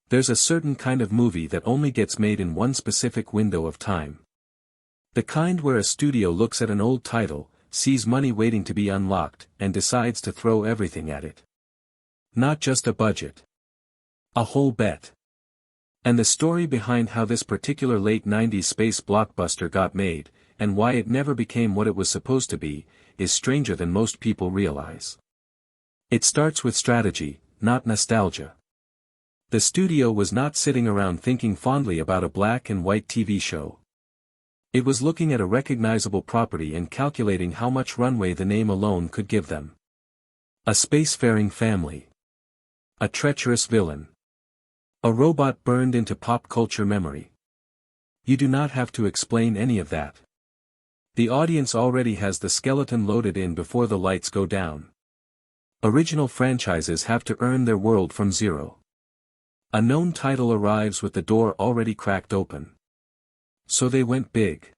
There's a certain kind of movie that only gets made in one specific window of time. The kind where a studio looks at an old title, sees money waiting to be unlocked, and decides to throw everything at it. Not just a budget. A whole bet. And the story behind how this particular late 90s space blockbuster got made, and why it never became what it was supposed to be, is stranger than most people realize. It starts with strategy, not nostalgia. The studio was not sitting around thinking fondly about a black and white TV show. It was looking at a recognizable property and calculating how much runway the name alone could give them. A spacefaring family. A treacherous villain. A robot burned into pop culture memory. You do not have to explain any of that. The audience already has the skeleton loaded in before the lights go down. Original franchises have to earn their world from zero. A known title arrives with the door already cracked open. So they went big.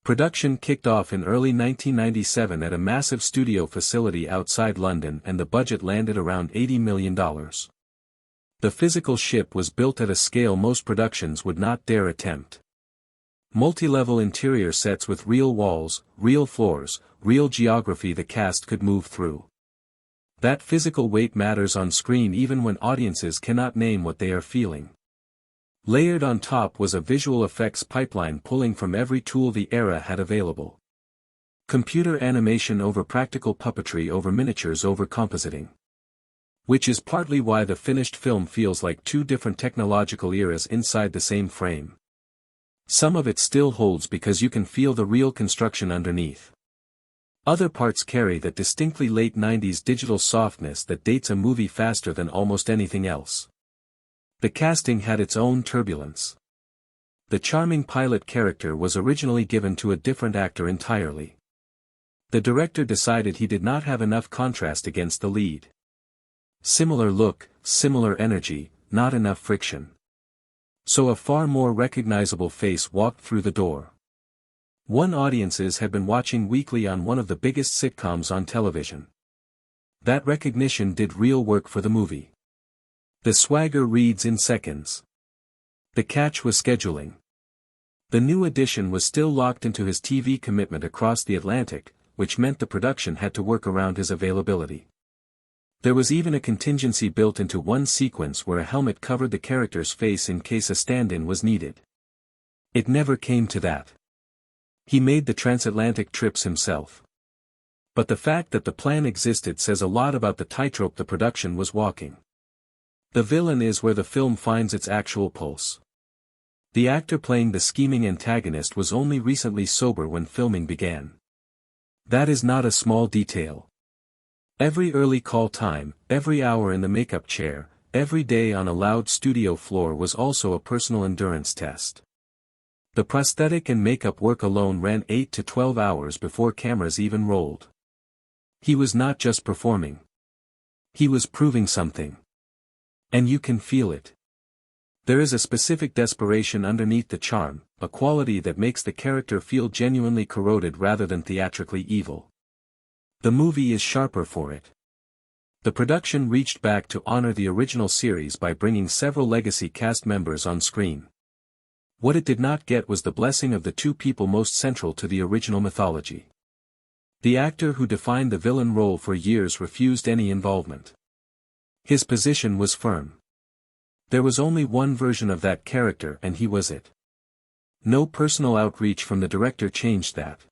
Production kicked off in early 1997 at a massive studio facility outside London, and the budget landed around $80 million. The physical ship was built at a scale most productions would not dare attempt. Multi-level interior sets with real walls, real floors, real geography the cast could move through. That physical weight matters on screen even when audiences cannot name what they are feeling. Layered on top was a visual effects pipeline pulling from every tool the era had available. Computer animation over practical puppetry over miniatures over compositing. Which is partly why the finished film feels like two different technological eras inside the same frame. Some of it still holds because you can feel the real construction underneath. Other parts carry that distinctly late 90s digital softness that dates a movie faster than almost anything else. The casting had its own turbulence. The charming pilot character was originally given to a different actor entirely. The director decided he did not have enough contrast against the lead. Similar look, similar energy, not enough friction. So a far more recognizable face walked through the door. One audiences had been watching weekly on one of the biggest sitcoms on television. That recognition did real work for the movie. The swagger reads in seconds. The catch was scheduling. The new addition was still locked into his TV commitment across the Atlantic, which meant the production had to work around his availability. There was even a contingency built into one sequence where a helmet covered the character's face in case a stand-in was needed. It never came to that. He made the transatlantic trips himself. But the fact that the plan existed says a lot about the tightrope the production was walking. The villain is where the film finds its actual pulse. The actor playing the scheming antagonist was only recently sober when filming began. That is not a small detail. Every early call time, every hour in the makeup chair, every day on a loud studio floor was also a personal endurance test. The prosthetic and makeup work alone ran 8 to 12 hours before cameras even rolled. He was not just performing. He was proving something. And you can feel it. There is a specific desperation underneath the charm, a quality that makes the character feel genuinely corroded rather than theatrically evil. The movie is sharper for it. The production reached back to honor the original series by bringing several legacy cast members on screen. What it did not get was the blessing of the two people most central to the original mythology. The actor who defined the villain role for years refused any involvement. His position was firm. There was only one version of that character and he was it. No personal outreach from the director changed that.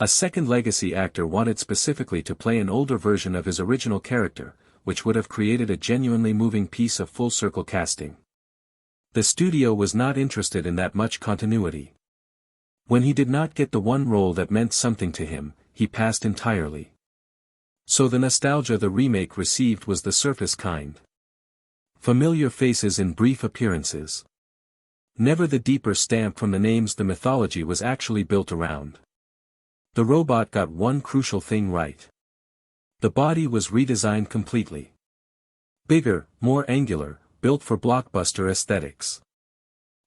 A second legacy actor wanted specifically to play an older version of his original character, which would have created a genuinely moving piece of full-circle casting. The studio was not interested in that much continuity. When he did not get the one role that meant something to him, he passed entirely. So the nostalgia the remake received was the surface kind. Familiar faces in brief appearances. Never the deeper stamp from the names the mythology was actually built around. The robot got one crucial thing right. The body was redesigned completely. Bigger, more angular, built for blockbuster aesthetics.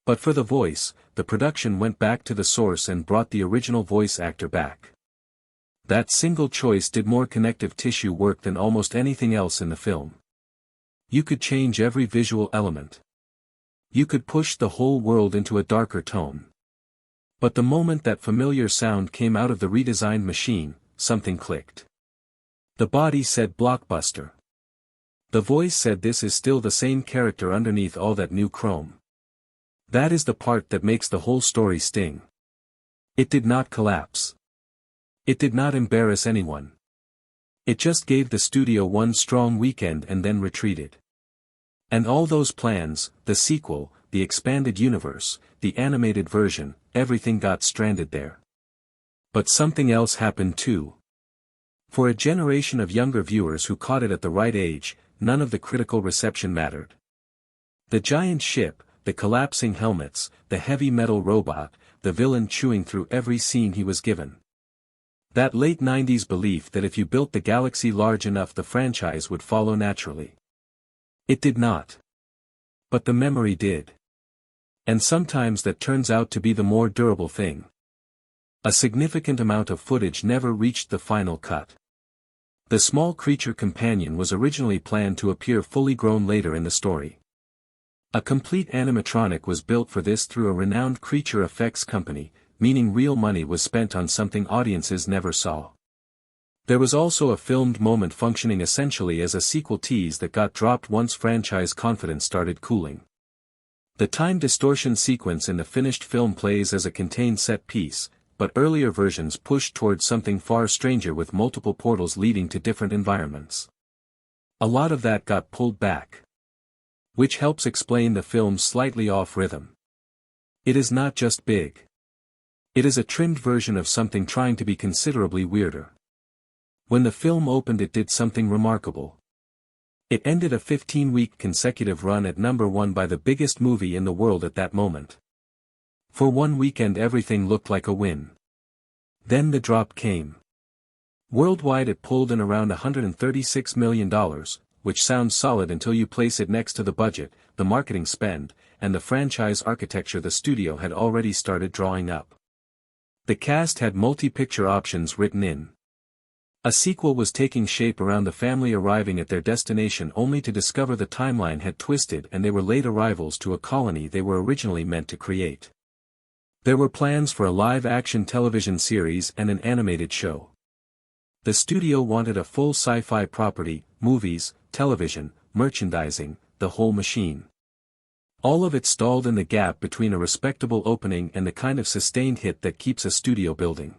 But for the voice, the production went back to the source and brought the original voice actor back. That single choice did more connective tissue work than almost anything else in the film. You could change every visual element. You could push the whole world into a darker tone. But the moment that familiar sound came out of the redesigned machine, something clicked. The body said blockbuster. The voice said this is still the same character underneath all that new chrome. That is the part that makes the whole story sting. It did not collapse. It did not embarrass anyone. It just gave the studio one strong weekend and then retreated. And all those plans, the sequel, the expanded universe, the animated version, everything got stranded there. But something else happened too. For a generation of younger viewers who caught it at the right age, none of the critical reception mattered. The giant ship, the collapsing helmets, the heavy metal robot, the villain chewing through every scene he was given. That late 90s belief that if you built the galaxy large enough the franchise would follow naturally. It did not. But the memory did. And sometimes that turns out to be the more durable thing. A significant amount of footage never reached the final cut. The small creature companion was originally planned to appear fully grown later in the story. A complete animatronic was built for this through a renowned creature effects company, meaning real money was spent on something audiences never saw. There was also a filmed moment functioning essentially as a sequel tease that got dropped once franchise confidence started cooling. The time distortion sequence in the finished film plays as a contained set piece, but earlier versions pushed towards something far stranger with multiple portals leading to different environments. A lot of that got pulled back. Which helps explain the film's slightly off rhythm. It is not just big. It is a trimmed version of something trying to be considerably weirder. When the film opened it did something remarkable. It ended a 15-week consecutive run at number 1 by the biggest movie in the world at that moment. For one weekend everything looked like a win. Then the drop came. Worldwide it pulled in around $136 million, which sounds solid until you place it next to the budget, the marketing spend, and the franchise architecture the studio had already started drawing up. The cast had multi-picture options written in. A sequel was taking shape around the family arriving at their destination only to discover the timeline had twisted and they were late arrivals to a colony they were originally meant to create. There were plans for a live-action television series and an animated show. The studio wanted a full sci-fi property, movies, television, merchandising, the whole machine. All of it stalled in the gap between a respectable opening and the kind of sustained hit that keeps a studio building.